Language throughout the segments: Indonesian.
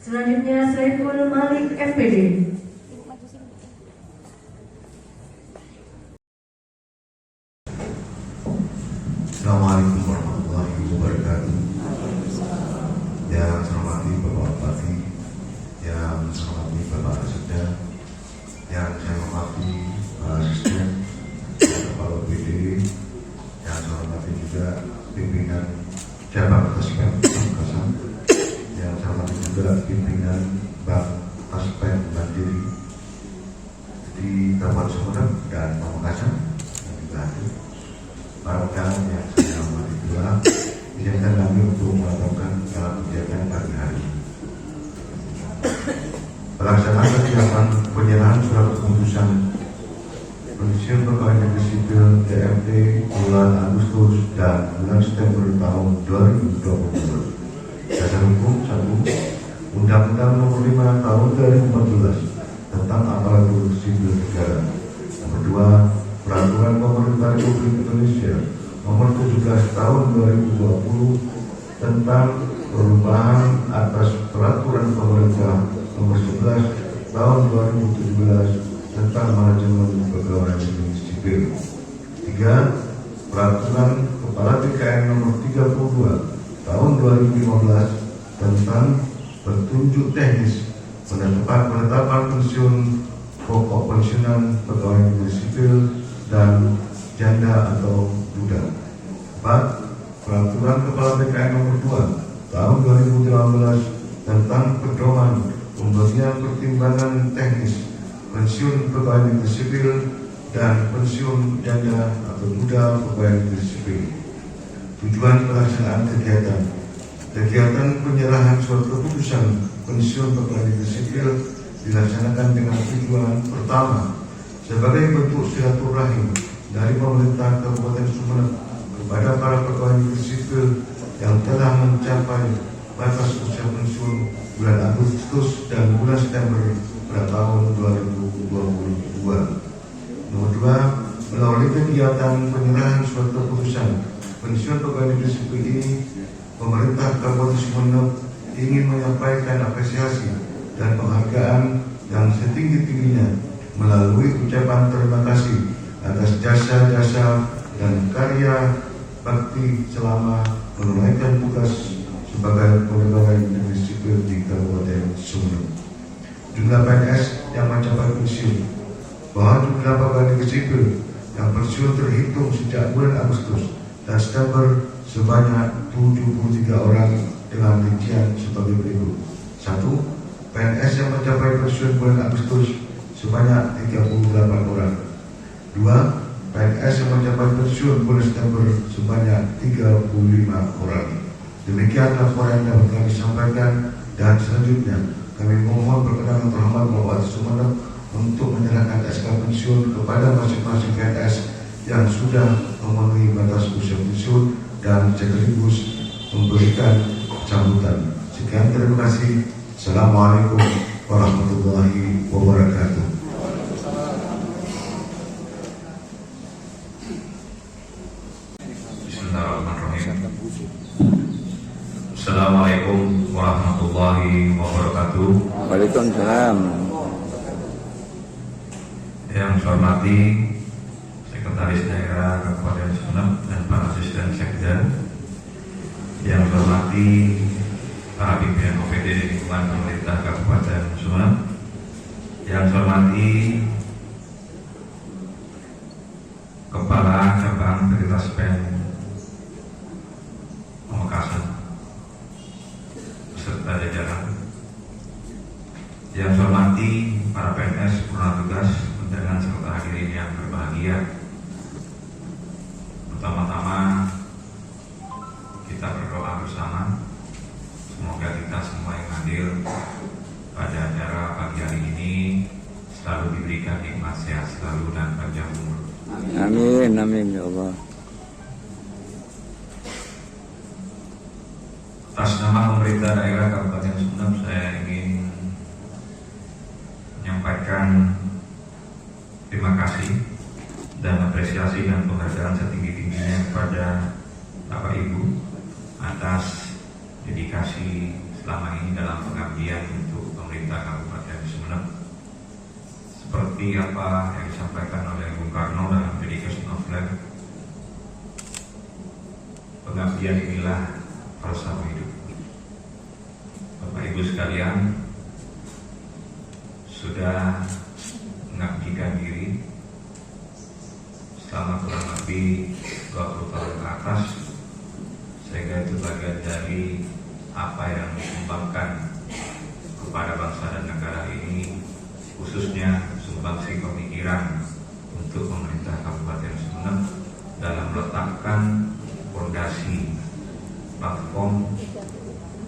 Selanjutnya Saiful Malik FPD. Assalamualaikum warahmatullahi wabarakatuh. Yang saya hormati Bapak Bupati, yang saya hormati Bapak Sekda, yang saya hormati Pak Asisten, Kepala BPD, yang saya hormati juga pimpinan cabang Taspen Pamekasan, yang saya hormati juga pimpinan Bank Taspen Mandiri di Kabupaten Sumedang dan Pamekasan yang juga hadir. Para undangan yang saya hormati pula, izinkan kami untuk melakukan dalam kegiatan pagi hari ini. Pelaksanaan kegiatan penyerahan surat keputusan pensiun pegawai negeri sipil TMT bulan Agustus dan bulan September tahun 2020. Dasar hukum 1. Undang-Undang Nomor 5 Tahun 2014 tentang Aparatur Sipil Negara. Nomor 2. Peraturan Pemerintah Republik Indonesia Nomor 17 Tahun 2020 tentang perubahan atas Peraturan Pemerintah Nomor 11 Tahun 2017 tentang manajemen pegawai negeri sipil. 3. Peraturan Kepala BKN Nomor 32 Tahun 2015 tentang petunjuk teknis penetapan pensiun pokok pensiunan pegawai negeri sipil dan janda atau duda. 4. Peraturan Kepala BKN Nomor 2 Tahun 2018 tentang pedoman pemberian pertimbangan teknis pensiun pegawai negeri sipil dan pensiun janda atau duda pegawai negeri sipil. Tujuan pelaksanaan kegiatan penyerahan surat keputusan pensiun pegawai negeri sipil dilaksanakan dengan tujuan pertama, sebagai bentuk silaturahim dari pemerintah Kabupaten Sumeneb kepada para pegawai negeri sipil yang telah mencapai batas usia pensiun bulan Agustus dan bulan September pada tahun 2022. Nomor 2, melalui kegiatan penyerahan surat keputusan pensiun pegawai negeri sipil ini, pemerintah Kabupaten Sumeneb ingin menyampaikan apresiasi dan penghargaan yang setinggi-tingginya melalui ucapan terima kasih atas jasa-jasa dan karya bakti selama menunaikan tugas sebagai pegawai negeri sipil di Kabupaten Sumeneb. Jumlah PNS yang mencapai pensiun, bahwa jumlah pegawai negeri sipil yang pensiun terhitung sejak bulan Agustus dan September sebanyak 73 orang dengan rincian sebagai berikut. 1. PNS yang mencapai pensiun bulan Agustus sebanyak 38 orang. 2. PNS yang mencapai pensiun bulan September sebanyak 35 orang. Demikian laporan yang dapat kami sampaikan, dan selanjutnya kami mohon perkenan terhormat Bapak Sumeneb untuk menyerahkan SK pensiun kepada masing-masing PNS yang sudah memenuhi batas usia pensiun dan sekaligus memberikan sambutan. Sekian, terima kasih. Assalamualaikum warahmatullahi wabarakatuh. Bismillahirrahmanirrahim. Assalamualaikum warahmatullahi wabarakatuh. Waalaikumsalam. Yang saya hormati Sekretaris Daerah Kabupaten Sumeneb dan para asisten sekda. Yang saya hormati para pimpinan OPD di lingkungan pemerintah Kabupaten Sumeneb. Yang saya hormati Kepala Cabang PT Taspen Pamekasan beserta jajaran. Yang saya hormati para PNS purna tugas, undangan serta hadirin yang berbahagia. Pertama-tama kita berdoa bersama, semoga kita semua yang hadir pada acara pagi hari ini selalu diberikan nikmat sehat selalu dan panjang umur. Amin, amin ya Allah. Atas nama pemerintah daerah Kabupaten Sumeneb, saya ingin menyampaikan terima kasih dan apresiasi dan penghargaan setinggi-tingginya kepada Bapak Ibu atas dedikasi selama ini dalam pengabdian untuk pemerintah Kabupaten Sumeneb. Seperti apa yang disampaikan oleh Bung Karno dalam Dedication of Life, pengabdian inilah falsafah hidup. Bapak Ibu sekalian, sudah mengabdikan diri selama kurang lebih 20 tahun ke atas, sehingga itu bagian dari apa yang disumbangkan kepada bangsa dan negara ini, khususnya sumbangsi pemikiran untuk pemerintah Kabupaten Sumeneb dalam meletakkan fondasi platform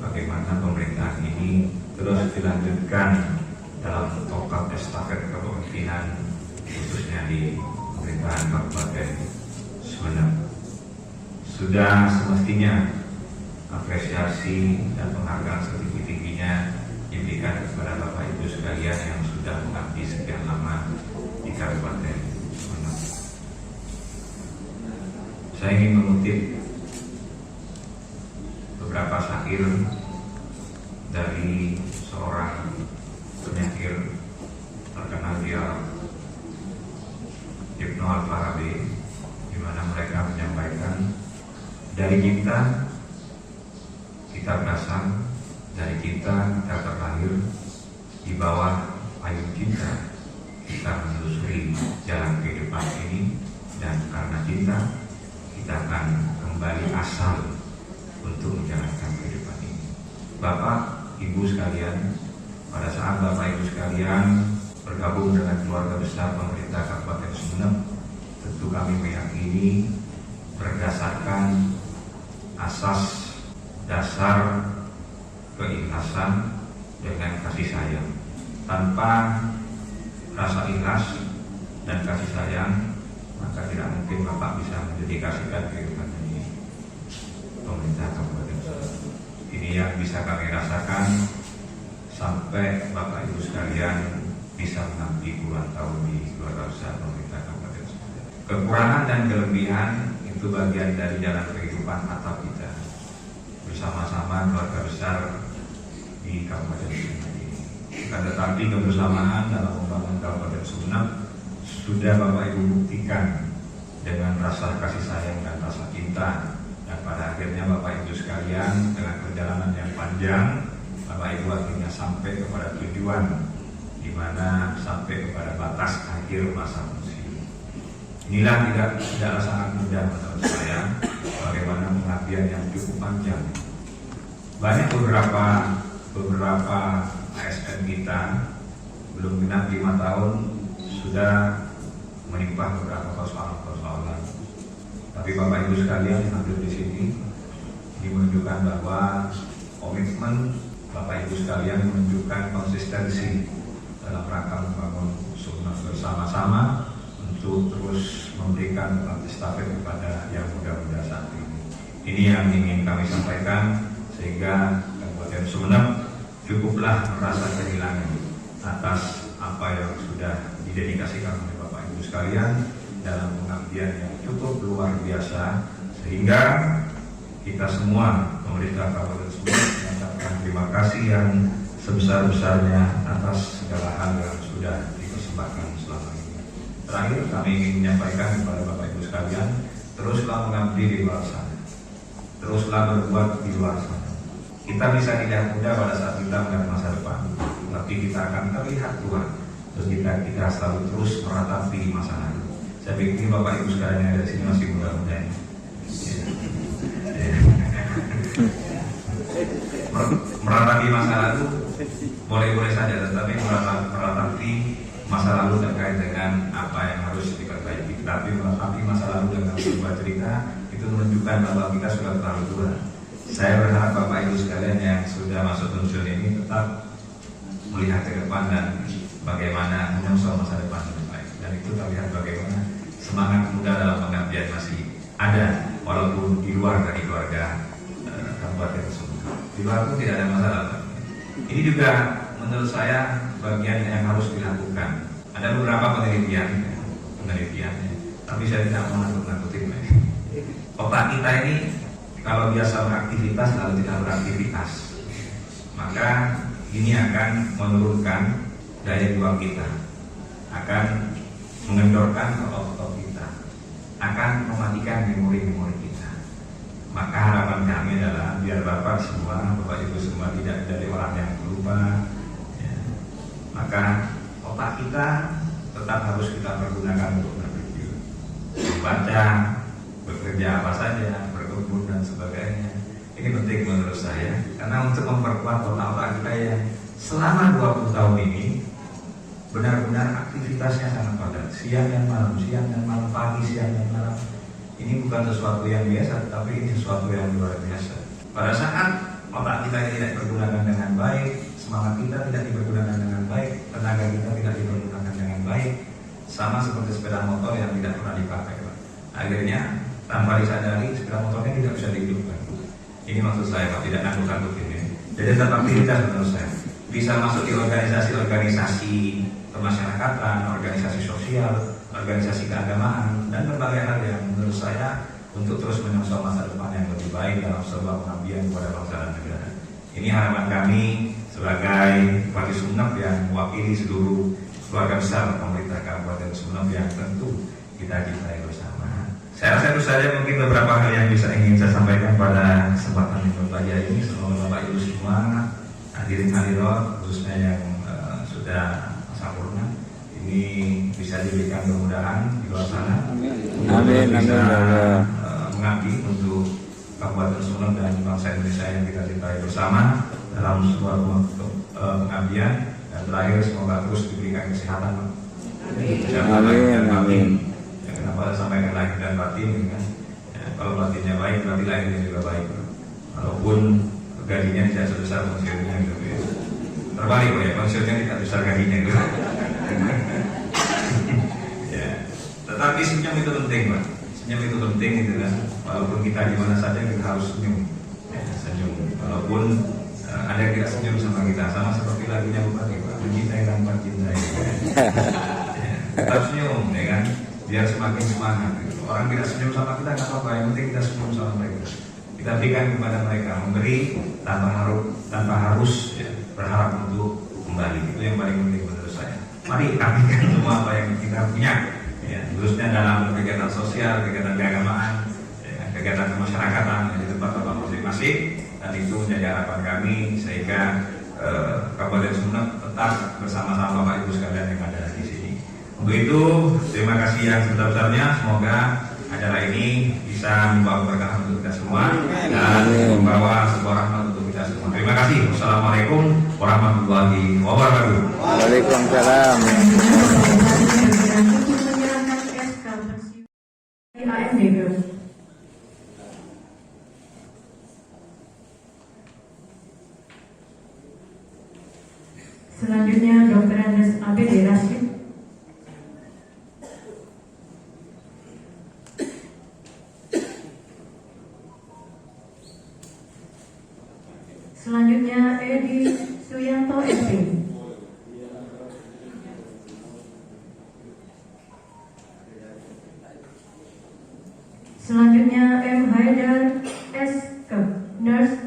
bagaimana pemerintahan ini terus dilanjutkan dalam tongkat estafet kepemimpinan khususnya di pemerintahan Kabupaten Sumeneb. Sudah semestinya apresiasi dan penghargaan setinggi-tingginya diberikan kepada Bapak Ibu sekalian yang sudah mengabdi sekian lama di Kabupaten Sumeneb. Saya ingin mengutip beberapa syair dari seorang penyair terkenal di Arab, Ibnu Al-Farabi, di mana mereka menyampaikan, dari cinta kita berasal, dari cinta kita terlahir, di bawah payung cinta kita menelusuri jalan kehidupan ini, dan karena cinta kita akan kembali asal untuk menjalankan kehidupan ini. Bapak, Ibu sekalian, pada saat Bapak Ibu sekalian bergabung dengan keluarga besar pemerintah Kabupaten Sumeneb, tentu kami meyakini berdasarkan asas dasar keikhlasan dengan kasih sayang. Tanpa rasa ikhlas dan kasih sayang, maka tidak mungkin Bapak bisa mendedikasikan kehidupan ini pemerintah Kabupaten Sumeneb. Ini yang bisa kami rasakan sampai Bapak Ibu sekalian bisa mengabdi puluhan tahun di keluarga besar pemerintah Kabupaten Sumeneb. Kekurangan dan kelebihan itu bagian dari jalan kehidupan atap kita bersama-sama keluarga besar di Kabupaten Sumeneb ini. Akan tetapi kebersamaan dalam membangun Kabupaten Sumeneb sudah Bapak Ibu buktikan dengan rasa kasih sayang dan rasa cinta, dan pada akhirnya Bapak Ibu sekalian dengan perjalanan yang panjang, Bapak Ibu akhirnya sampai kepada tujuan, di mana sampai kepada batas akhir masa fungsi. Inilah tidaklah sangat mudah menurut saya, bagaimana pengabdian yang cukup panjang. Banyak beberapa ASN kita belum genap 5 tahun sudah menimpa beberapa persoalan. Tapi Bapak Ibu sekalian yang hadir di sini, ini menunjukkan bahwa komitmen Bapak Ibu sekalian menunjukkan konsistensi dalam rangka membangun Sumeneb bersama-sama untuk terus memberikan peran estafet kepada yang muda-muda saat ini. Ini yang ingin kami sampaikan, sehingga Kabupaten Sumeneb cukuplah merasa kehilangan atas apa yang sudah didedikasikan oleh Bapak Ibu sekalian dalam pengabdian yang cukup luar biasa, sehingga kita semua pemerintah Kabupaten Sumeneb mengucapkan terima kasih yang sebesar-besarnya atas segala hal yang sudah dipersembahkan selama ini. Terakhir kami ingin menyampaikan kepada Bapak Ibu sekalian, teruslah mengabdi di luar sana, teruslah berbuat di luar sana. Kita bisa tidak mudah pada saat kita melihat masa depan, tapi kita akan terlihat Tuhan ketika kita selalu terus meratapi masa lalu. Saya pikir Bapak Ibu sekalian yang ada di sini masih muda-muda ya. Meratapi masa lalu boleh-boleh saja, tetapi meratapi masa lalu terkait dengan apa yang harus diperbaiki. Tapi meratapi masa lalu dengan sebuah cerita itu menunjukkan bahwa kita sudah terlalu tua. Saya berharap Bapak Ibu sekalian yang sudah masuk pensiun ini tetap melihat ke depan dan bagaimana menyongsong masa depan lebih baik. Dan itu terlihat bagaimana semangat muda dalam pengabdian masih ada, walaupun di luar dari keluarga Kabupaten Sumeneb. Di luar itu tidak ada masalah. Ini juga menurut saya bagian yang harus dilakukan. Ada beberapa penelitian, tapi saya tidak mau nakut-nakutin. Otak kita ini kalau biasa beraktivitas lalu tidak beraktivitas, maka ini akan menurunkan daya juang kita, akan mengendorkan otot-otot kita, akan mematikan memori-memori kita. Maka harapan kami adalah biar Bapak semua, Bapak Ibu semua tidak jadi orang yang lupa, ya. Maka otak kita tetap harus kita pergunakan untuk berpikir, membaca, bekerja apa saja, berkebun dan sebagainya. Ini penting menurut saya, karena untuk memperkuat otak-otak kita yang selama 20 tahun ini benar-benar aktivitasnya sangat padat, siang dan malam, pagi, siang dan malam. Ini bukan sesuatu yang biasa, tapi ini sesuatu yang luar biasa. Pada saat otak kita tidak dipergunakan dengan baik, semangat kita tidak dipergunakan dengan baik, tenaga kita tidak dipergunakan dengan baik, sama seperti sepeda motor yang tidak pernah dipakai, Pak. Akhirnya tanpa disadari sepeda motornya tidak bisa dihidupkan. Ini maksud saya, Pak, tidak ngantuk-ngantuk ini. Jadi tetap aktivitas menurut saya. Bisa masuk di organisasi-organisasi kemasyarakatan, organisasi sosial, organisasi keagamaan, dan berbagai hal yang menurut saya untuk terus menyongsong masa depan yang lebih baik dalam sebuah pengabdian kepada bangsa dan negara. Ini harapan kami sebagai Bupati Sumeneb yang mewakili seluruh keluarga besar pemerintah Kabupaten Sumeneb yang tentu kita cintai bersama. Saya rasa itu saja mungkin beberapa hal yang ingin saya sampaikan pada kesempatan yang berbahagia ini. Semoga Bapak Ibu semua, hadirin hadirat, khususnya yang sudah sempurna, ini bisa diberikan kemudahan di luar sana. Amin. Bisa mengabdi untuk Kabupaten Sumeneb dan bangsa Indonesia yang kita cintai bersama dalam sebuah pengabdian. Dan terakhir, semoga terus diberikan kesehatan. Amin. Kenapa sampaikan lahir dan batin, kan? Ya, kalau batinnya baik, berarti lahirnya juga baik. Walaupun gajinya tidak sebesar pensiunnya gitu ya. Terbalik ya, pensiunnya tidak besar gajinya gitu. Ya. Tetapi senyum itu penting, Pak. Senyum itu penting gitu kan. Walaupun kita di mana saja kita harus senyum. Ya, senyum. Walaupun ada yang tidak senyum sama kita, sama seperti lagunya Bupati, Pak. Mencintai tanpa cintai. Ya, tetap senyum, ya kan? Biar semakin semangat. Gitu. Orang tidak senyum sama kita nggak apa-apa, yang penting kita senyum sama mereka. Kita berikan kepada mereka, memberi tanpa harus ya, berharap untuk kembali. Itu yang paling penting menurut saya. Mari berikan semua apa yang kita punya, ya, khususnya dalam kegiatan sosial, kegiatan keagamaan, ya, kegiatan kemasyarakatan di tempat-tempat masing-masing. Dan itu menjadi harapan kami sehingga Kabupaten Sumeneb tetap bersama-sama Bapak Ibu sekalian yang ada di sini. Untuk itu, terima kasih yang sebesar-besarnya. Semoga acara ini bisa membawa keberkahan untuk kita semua dan membawa sebuah rahmat untuk kita semua. Terima kasih. Wassalamualaikum warahmatullahi wabarakatuh. Waalaikumsalam. Untuk menyerahkan SK di AMDG. Selanjutnya Dr. Andes ABD Rashid. Selanjutnya Edi Suyanto SP. Selanjutnya M. Haidar S. Nurse.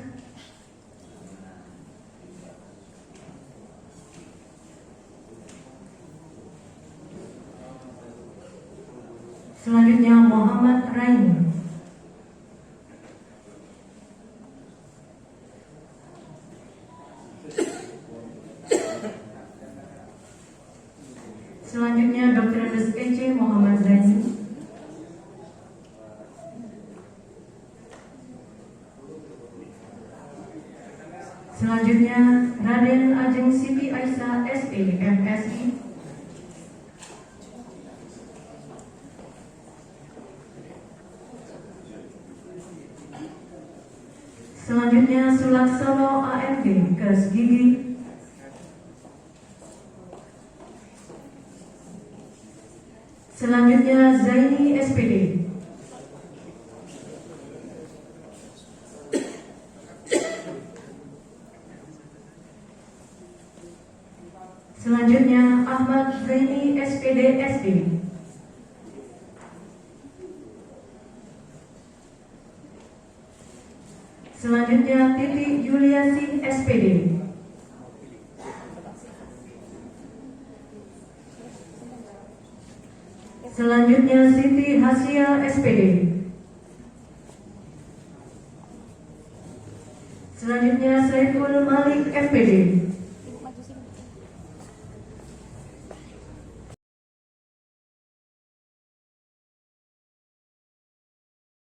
Selanjutnya Muhammad Raini. Selanjutnya Dr. Andes EC Muhammad Zaini. Selanjutnya Raden Ajeng Siti Aisyah SE MSI. Selanjutnya Sulaksono AMD Kes Gigi. Selanjutnya Zaini SPD. Selanjutnya Ahmad Zaini SPD SD. Selanjutnya Titi Yuliasi SPD. Selanjutnya Siti Hasia SPD. Selanjutnya Saiful Malik MPD.